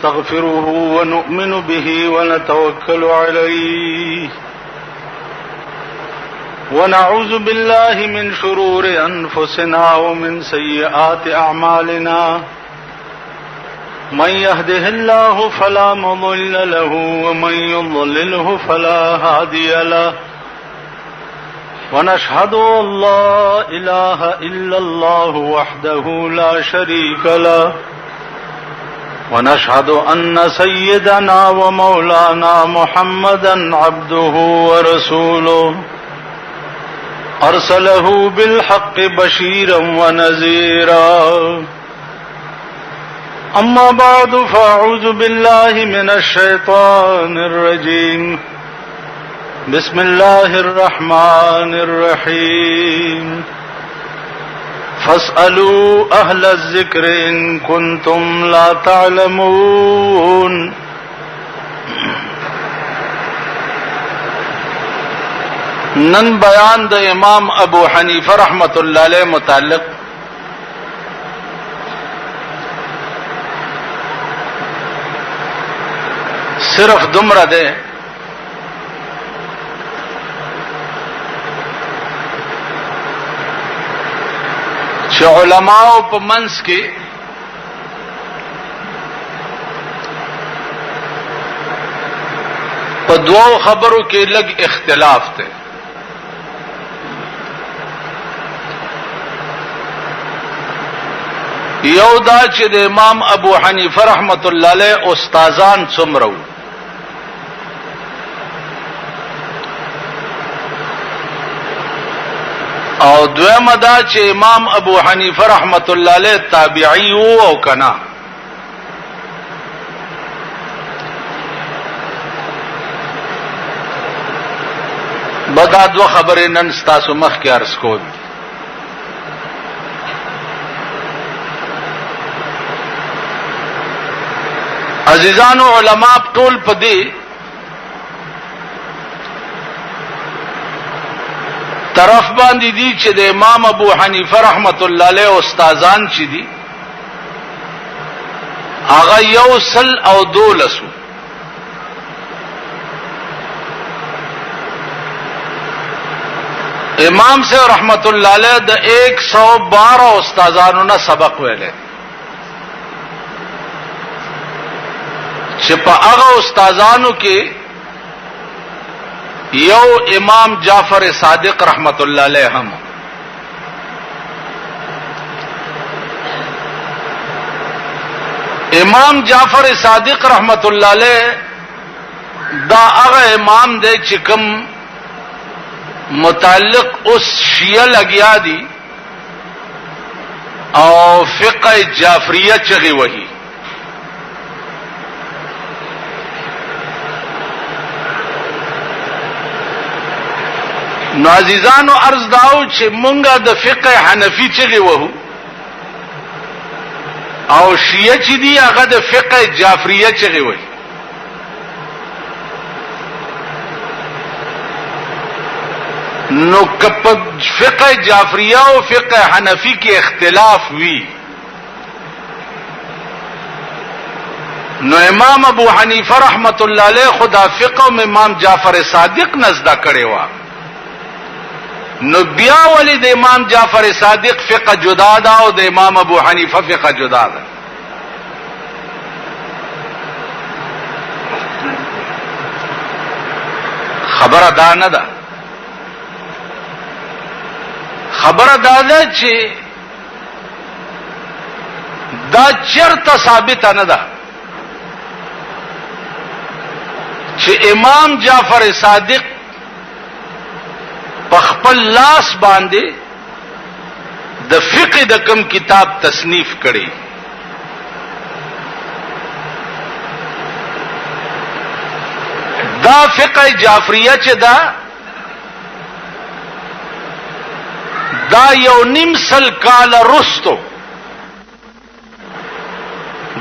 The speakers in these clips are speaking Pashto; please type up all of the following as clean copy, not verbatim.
ونستغفره ونؤمن به ونتوكل عليه ونعوذ بالله من شرور أنفسنا ومن سيئات أعمالنا من يهده الله فلا مضل له ومن يضلله فلا هادي له ونشهد أن لا إله إلا الله وحده لا شريك له ونشهد أن سيدنا ومولانا محمدا عبده ورسوله أرسله بالحق بشيرا ونذيرا أما بعد فأعوذ بالله من الشيطان الرجيم بسم الله الرحمن الرحيم فاسألوا أهل الذكر إن كنتم لا تعلمون نن بیان د امام ابو حنیفه رحمت الله علیه متعلق صرف دمره ده چې علماء په منځ کې په دوو خبرو کې لږ اختلاف ده. یو دا چې د امام ابو حنیفه رحمت الله علیه استادان څومره وو او دویمه دا چې امام ابو حنیفه رحمت الله علیه تابعی وو او کنا. بدا دو خبرې نن ستاسو مخ کې عرض کوم. عزیزانو علماء ټول پدې طرف باندې دي چې د امام ابو حنیفه رحمت الله علیه استادان چې دي هغه یو سل او دولسو. امام سے رحمت الله علیه د 112 استادانو نه سبق ویلې چې په هغه استادانو کې یو امام جعفر صادق رحمت الله علیه هم. امام جعفر صادق رحمت الله علیه دا هغه امام دی چې کوم متعلق اس شیعہ لګیا دي او فقه جعفریه چغي وਹੀ. نو عزیزانو عرض داو چې مونږه د فقه حنفی چغي وਹੋ او شیعه چې دی هغه د فقه جعفریه چغي وਹੀ. نو کپ فقه جعفریه او فقه حنفی کې اختلاف وی نو امام ابو حنیفه رحمت الله علیه خدا فقه امام جعفر صادق نزدا کړي وا. نو بیا ولی د امام جعفر صادق فقه جدا ده او د امام ابو حنیفه فقه جدا ده. خبره دا نه ده. خبره دا ده چې دا چرته ثابت نه ده چې امام جعفر صادق په خپل لاس باندې د فقه د کوم کتاب تصنیف کړي. دا فقه جعفریه چې دا یو نیم سل کال رستو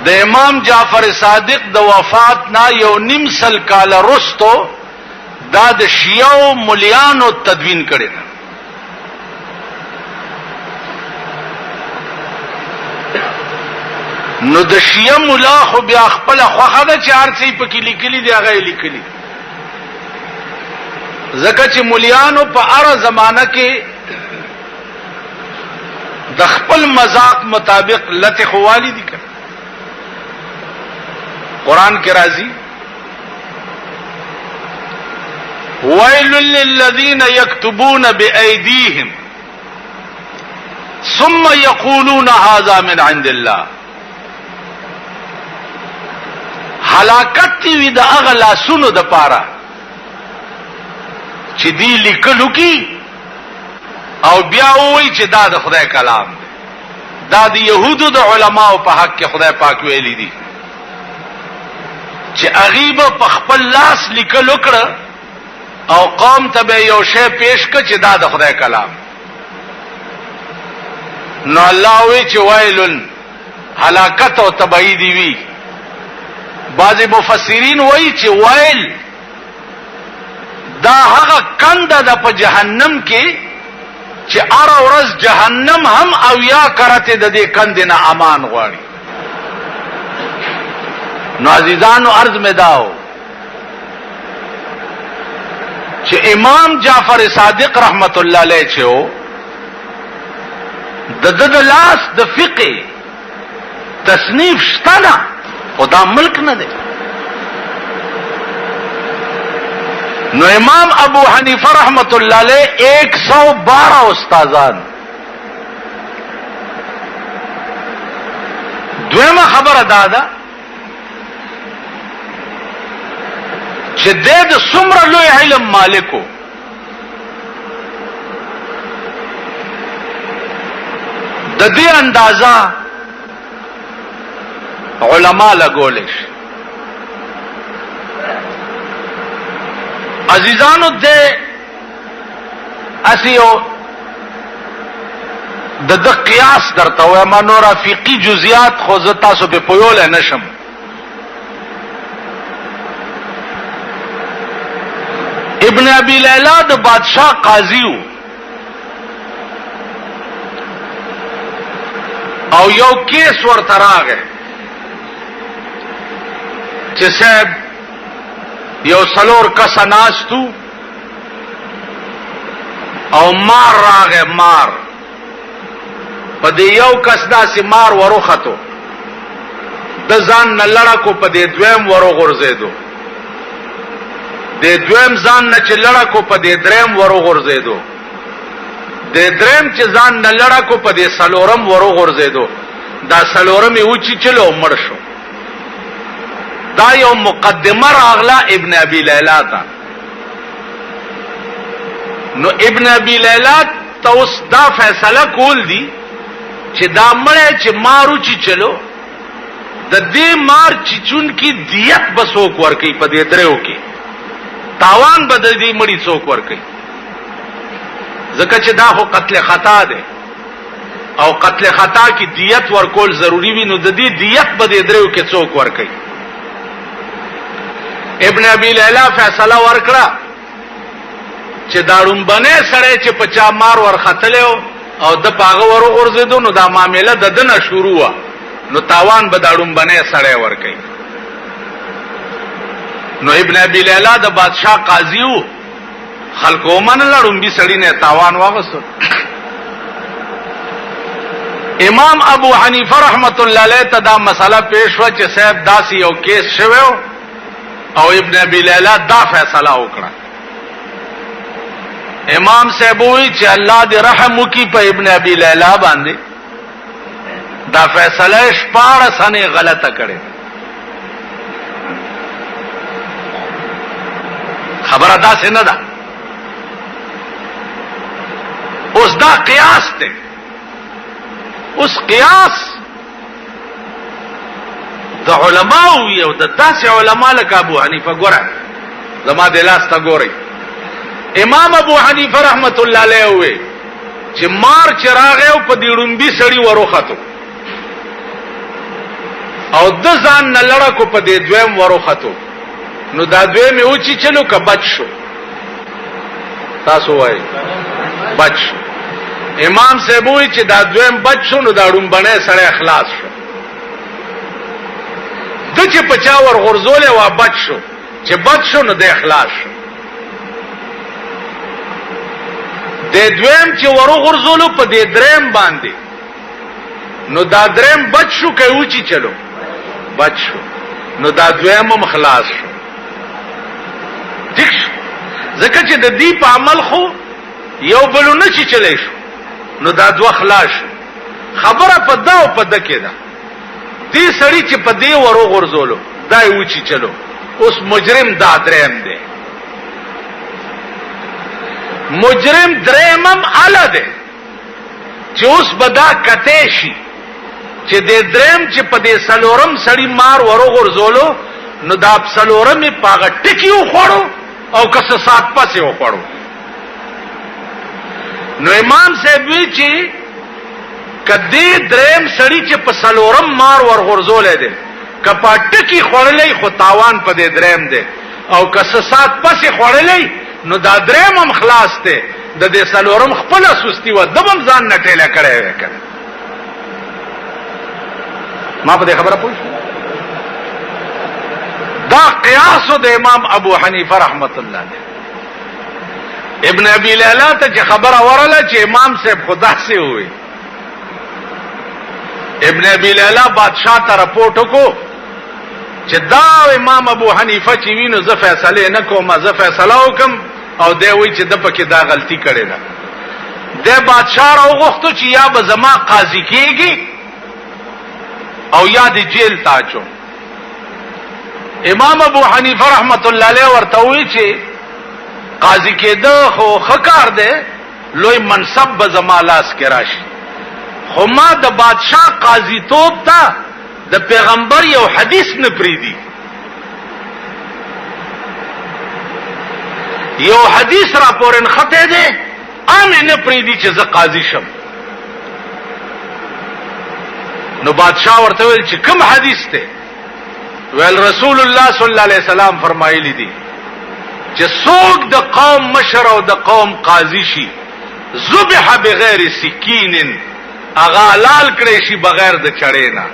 د امام جعفر صادق د وفات نا یو نیم سل کال رستو دا د شیعو مليانو تدوین کړي ده. نو د شیعه مولا خو بیا خپل خوخه ده چې هر څه پکې لیکلي دی هغه لیکلي ځکه چې مولیانو په هر زمانہ کې د خپل مذاق مطابق لته خوالی دي قرآن کې راځي ويل للذين يكتبون بأيديهم ثم يقولون هذا من عند الله هلاکت وی د اغلا سونو د پاره چې دی لیکلو کی او بیا وای چې دا د خدای کلام دی دا د يهودو د علماو په حق کې خدای پاک ویلي دي چې اغیب په خپل لاس لیکلو کړه او قوم ته به یو شی پیش کړ چې دا د خدای کلام نو الله وی چې ویلن هلاکت او تبعی دی وی بعض مفسرین وایي چې ویل دا هغه کنده ده په جهنم کې چې ار ورځ جهنم هم او یا کرته د دې کندې نه امان غواړي نو عزیزانو عرض می داو چې امام جعفر صادق رحمت الله علیه چې د لاس د فقه تصنیف شتنه او دا ملک نه دی نو امام ابو حنیفه رحمت الله علیه 112 استادان دویمه خبره دادا چې د څومره لوی علم مالکو د دې اندازا علما لګولش عزیزانو دې اسیو د قیاس درته وایم نو رفیقی جزئیات خو زه تاسو په پویول نشم ابن ابي ليلى د بادشاہ قاضیو او یو کیس ورته راغی چې صاحب یو سلور کس ناستو او مار راغی مار په دې یو کس داسې مار وروختو د ځان نه لړکو په دې دویم ورو غورځېدو د دویم ځان نه چې لړکو په دې دریم ورو غورځېدو د دریم چې ځان نه لړکو په دې سلورم ورو غورځېدو دا سلورم یې وچی چلو مړ شو دا یو مقدمه راغله ابن ابي ليلى تا نو ابن ابي ليلى توس دا فیصله کول دي چې دا مړ چې مارو چی چلو د دې مار چې چون کی دیت بسوک ورکی په دې درو کې تاوان بدل دی مړی څوک ورکی ځکه چې دا هو قتل خطا ده او قتل خطا کی دیت ورکول ضروری وي نو د دې دیت بده درو کې څوک ورکی ابن ابي ليلى فیصله ورکړه چې داړم بنه سره چې پچا مار ورختلو او د پاغه ورو غرزیدو نو دا معاملې د دنه شروع وا نو تاوان به داړم بنه سره ورکی نو ابن ابي ليلى د بادشاہ قاضیو خلکو من لړم بي سړی نه تاوان واغستو امام ابو حنیفه رحمت الله علیه ته دا مسله پیش و چې صاحب داسي یو کیس شوو او ابن ابي ليلى دا فیصله وکړه امام صاحب وی چې الله دې رحم وکي په ابن ابي ليلى باندې دا فیصله شپاره سنه غلطه کړې خبره دا څنګه ده اوس دا قیاس ته اوس قیاس د علماء یو د داسې علماء لکه ابو حنیفه ګوره زما د لاس ته ګوري امام ابو حنیفه رحمت الله علیه وی چې مار چراغ او په دیړمبي سړی وروخته او د ځان نه لړکو په دې دویم وروخته نو دا دویم یو چې چلو که بچ شو تاسو وای بچ شو امام صاحب وی چې دا دویم بچ شو نو دا ډومبنه سره اخلاص شو د چې پچا ور غرزولې وا بچ شو چې بچ شو نو د اخلاص شو د دویم چې ورو غرزولو په دې دریم باندې نو دا دریم بچ شو کوي چې چلو بچ شو نو دا دویم هم خلاص شو ٹھیک شو ځکه چې د دې په عمل خو یو بلونه چې چلی شو نو دا دوه خلاص شو خبره په دا او په د کې ده دې سړی چې په دې ورو غرزولو دا یو چې چلو اوس مجرم دا دریم دی مجرم درېمم اله ده چې اوس بدا کته شي چې د درېم چې په دې سلورم سړی مار ورو غرزولو نو دا سلورم پاغه ټکی وخوړو او کس سات پسې وخوړو نو امام صاحب وی چې کدی درېم سړی چې په سلورم مار ور غرزولې ده کپا ټکی خورلې خو تاوان په دې درېم ده او کس سات پسې خورلې نو دا درېم هم خلاص ته د دې سلورم خپل سستی و دبم ځان نټېله کړي وکړه ما په دې خبره پوښ دا قیاس د امام ابو حنیفه رحمت الله علیه ابن ابي ليلى ته چې خبره ورله چې امام صاحب خدا سے ہوئی ابن ابي ليلى بادشاہ ته رپورټ وکړو چې دا امام ابو حنیفه چې وینو زه فیصله نه کوم زه فیصله وکم او دی وی چې د پکې دا غلطی کړې ده د بادشاہ راغوښتو چې یا به زما قاضي کېږي او یا د جیل تاچو امام ابو حنیفه رحمت الله علیه ورته وی چې قاضي کېده خو خکار ده لوی منصب به زما لاس کې راشي خو ما د بادشاہ قاضي توپ تا د پیغمبر یو حدیث نه پریدي یو حدیث را پورن خطه ده ام نه پریدي چې زه قاضي شم نو بادشاہ ورته ویل چې کوم حدیث ته ویل رسول الله صلی الله علیه وسلم فرمایلی دي چې څوک د قوم مشر او د قوم قاضي شي ذبح بغیر سکین اغا لال کړي شي بغیر د چړې نه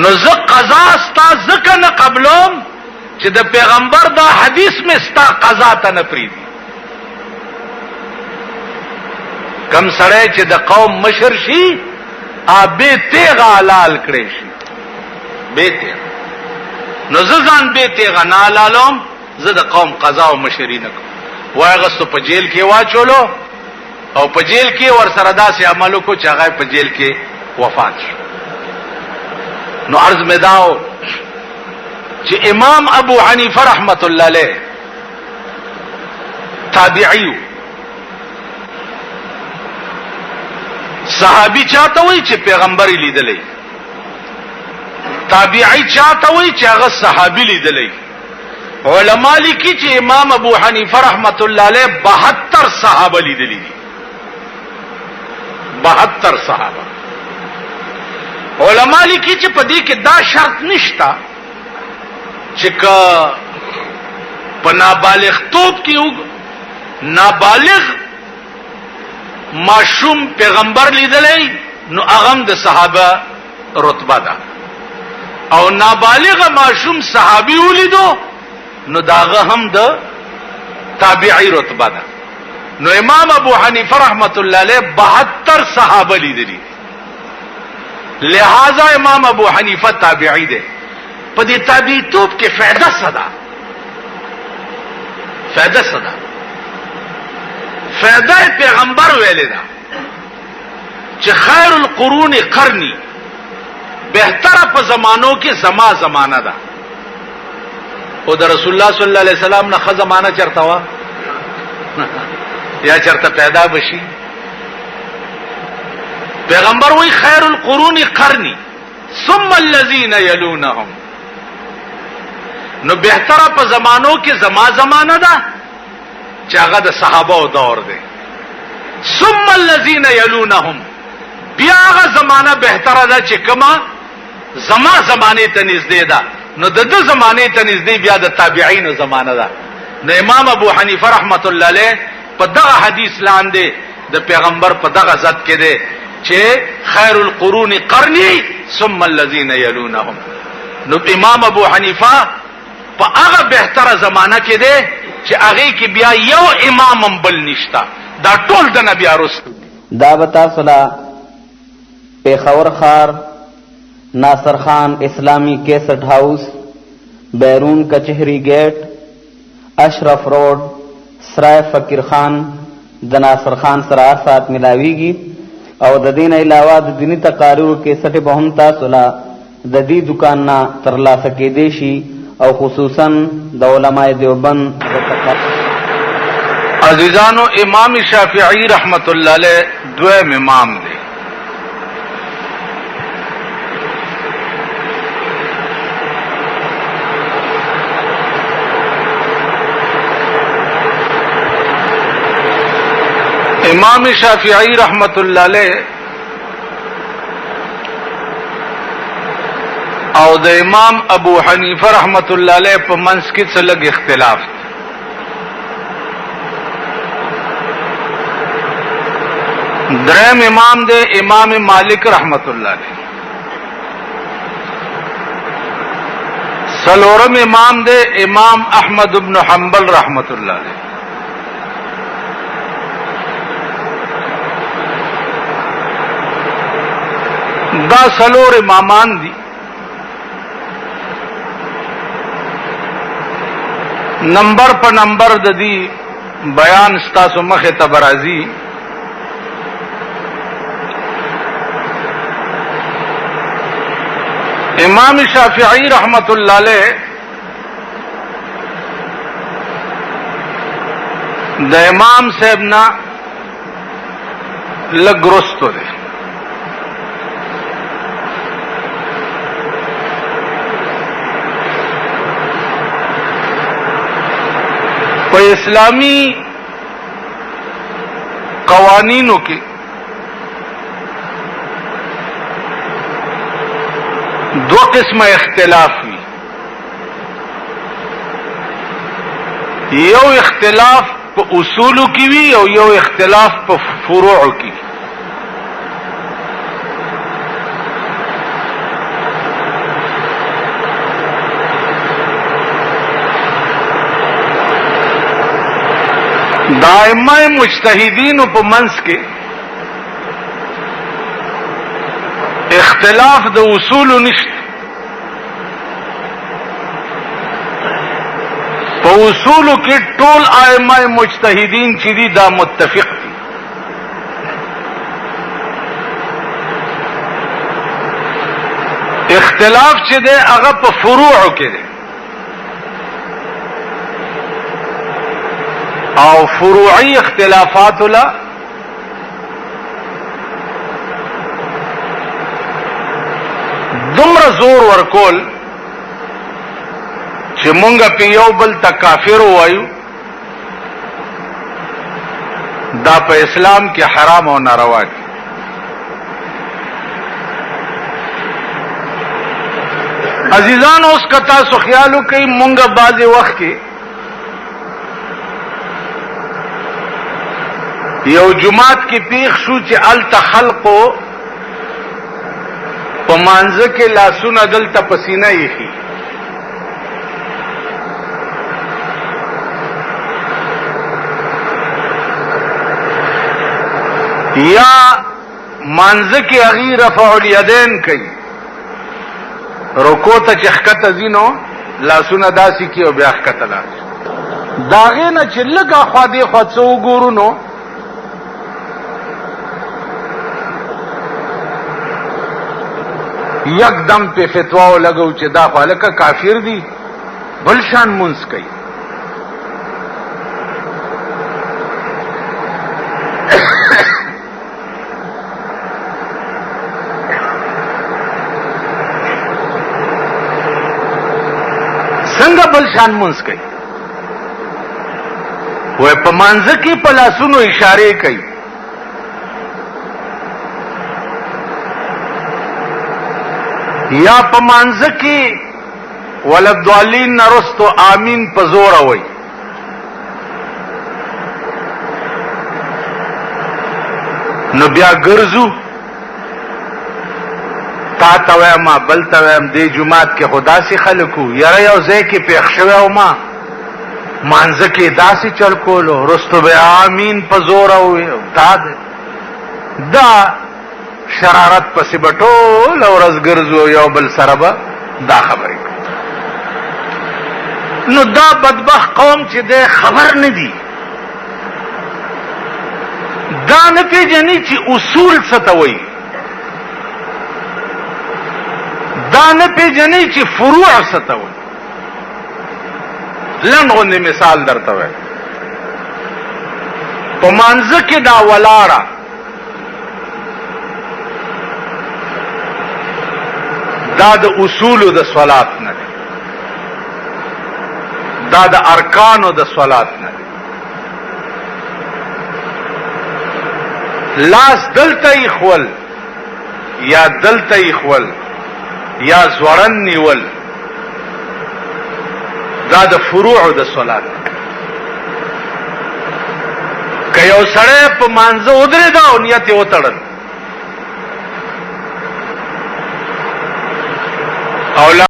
نو زه قضا ستا ځکه نه قبلوم چې د پیغمبر دا حدیث میں ستا قضا ته نه پریدي کم سړی چې د قوم مشر شي به تیغ حلال کړي شي به تیغ نو زه ځان به تیغ نه حلالوم زه د قوم قضا او مشري نه کوم وای غستو په جیل کې واچولو او په جیل کې ور سره داسې عملو کو چې هغه په جیل کې وفات شو نو عرض میں داو چې امام ابو حنیفه رحمت الله علیه تابعی صحابی چاته وای چې پیغمبر لیدلې تابعی چاته وای چې هغه صحابي لیدلې علما لیکي چې امام ابو حنیفه رحمت الله علیه 72 صحابه لیدلې 72 صحابه علما لیکي چې په دې کې دا شرط نشتا چې په نابالغ توپ کې نابالغ معصوم پیغمبر لیدلې نو اغم د صحابه رتبه ده او نابالغ معصوم صحابي ولیدو نو داغه هم د تابعی رتبه ده نو امام ابو حنیفه رحمت الله علیه 72 صحابه لیدلي لہذا امام ابو حنیفه تابعی ده په دې تابعی توپ کې فائدہ صدا فائدہ صدا فائدہ پیغمبر ویلې ده چې خیر القرون قرنی بهتره په زمانو کې زمانہ ده او د رسول الله صلی الله علیه وسلم نه زمانہ چرته وا یا چرته پیدا بشي پیغمبر وی خیر القرون قرنی ثم الذين يلونهم نو بهتره په زمانو کې زمانہ ده چې هغه د صحابه او دور دی ثم الذين يلونهم بیا هغه زمانہ بهتره ده چې کما زمانه ته نږدې ده نو د دې زمانه ته نږدې بیا د تابعین زمانہ ده نو امام ابو حنیفه رحمت الله علیه په دغه حدیث لاندې د پیغمبر په دغه ذات کې ده چې خیر القرون قرنی ثم الذين يلونهم. نو امام ابو حنیفه په هغه بهتره زمانہ کې دی چې هغه کې بیا یو امام بل نشتا، دا ټول د نبی ارستو. دا بتا صلا پیښور خار ناصر خان اسلامی کیسٹ ہاؤس بیرون کچہری گیٹ اشرف روڈ سرائے فقیر خان د ناصر خان سره سات ملاویږي او د دین علاوه د دینی تقاریر کې سټه به هم تاسو لا د دې دکان نه ترلاسه کېدې شي او خصوصا د علماء دیوبند عزیزانو امام شافعی رحمت الله علیه دویم امام دی. امام شافعی رحمت الله علیه او د امام ابو حنیفه رحمت الله علیه په منځ کې څه لږ اختلاف دی. دریم امام دے امام مالک رحمت اللہ علیہ. سلورم امام دے امام احمد بن حنبل رحمت اللہ علیہ. دا سلور امامان دی. نمبر پر نمبر دی بیان ستاسو مخ تبرازی. امام شافعی رحمت اللہ علیہ د امام صاحب نا لګرستو دے. په اسلامی قوانینو کې دو قسم اختلاف ہوئی. یو اختلاف په اصولو کی وی او یو اختلاف په فروعو کی. دائمہ مجتہدین په منځ کې اختلاف د اصول نشته. په اصول کې ټول ائمه مجتهدین چې دي دا متفق دي. اختلاف چې دی هغه په فروع کې دی او فروعي اختلافات له دومره زور ورکول چې مونږه په یو بل ته کافر وایو، دا په اسلام کې حرام او ناروا دي. عزیزانو اوس که تاسو خیال وکئ مونږه بعضې وخت کې یو جماعت کې پیښ شو چې هلته خلقو په مانځه کې لاسونه دلته په سینه ایښي. یا مانځه کې هغې رفع الیدین کوي، رکوع ته چې ښکته ځي نو لاسونه داسې کي او بیا ښکته لاس. د هغې نه چې لږ اخوا دېخوا څه وګورو نو یکدم په فتوا ولګو چې دا خو هلکه کافر دي، بل شان مونځ کوي. څنګه بل شان مونځ کوي؟ وای په مانځه کې په لاسونو اشارې کوي. یا په مانځه کې ولدوالین نرستو آمین په زوره وای. نو بیا ګرځو تا ته وایم بل ته وایم دې جومات کې خو داسې خلک وو یاره یو ځای کې پېښ شوی او ما مانځه کې داسې چل کولو رستو به آمین په زوره وویل دا شرارت پسې به ټوله ورځ ګرځو یو بل سره به دا خبرې کوو. نو دا بدبخت قوم چې دی خبر نه دي، دا نه پېژني چې اصول څه ته وایي، دا نه پېژني چې فروع څه ته وایي. لنډ غوندې مثال درته وایم، په مانځه کې دا ولاړه دا د اصولو د صلات نه دی، دا د ارکانو د صلات نه دی. لاس دلته ایښول یا دلته ایښول یا زوړن نیول دا د فروع د صلات نه. که یو سړی په مانځه ودرېده او نیت یې وتړل او